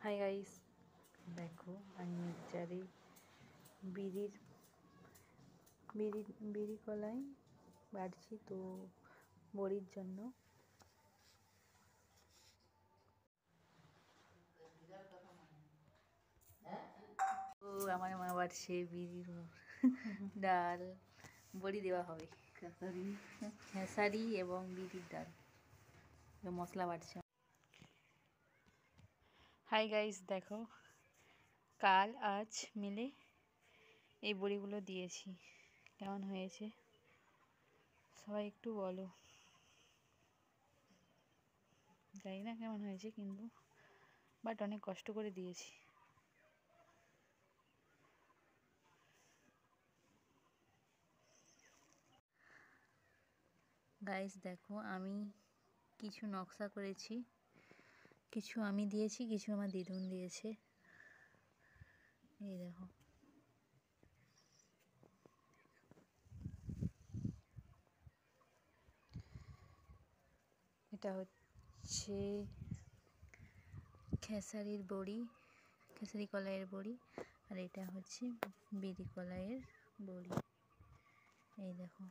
Hi guys, দেখো আমি মিক্সচারে বিড়ির বিড়ি বিড়ি কলাই বাড়ছি তো বড়ির জন্য। তো আমার মা বাড়ছে বিড়ির ডাল, বড়ি দেওয়া হবে, খেসারি এবং বিড়ির ডাল মশলা বাড়ছে। হাই গাইস, দেখো কাল আজ মিলে এই বড়িগুলো দিয়েছি, কেমন হয়েছে সবাই একটু বলো। জানি না কেমন হয়েছে, কিন্তু বাট অনেক কষ্ট করে দিয়েছি। গাইস দেখো, আমি কিছু নকশা করেছি, কিছু আমি দিয়েছি, কিছু আমার দিদুন দিয়েছে। এই দেখো, এটা হচ্ছে খেসারির বড়ি, খেসারি কলাইয়ের বড়ি, আর এটা হচ্ছে বিড়ি কলাইয়ের বড়ি। এই দেখো,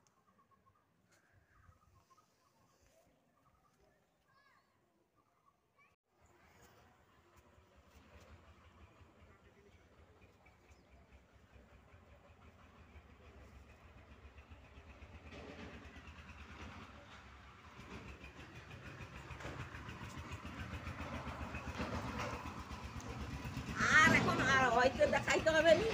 আর এখন আর হয়তো দেখাইতে হবে নি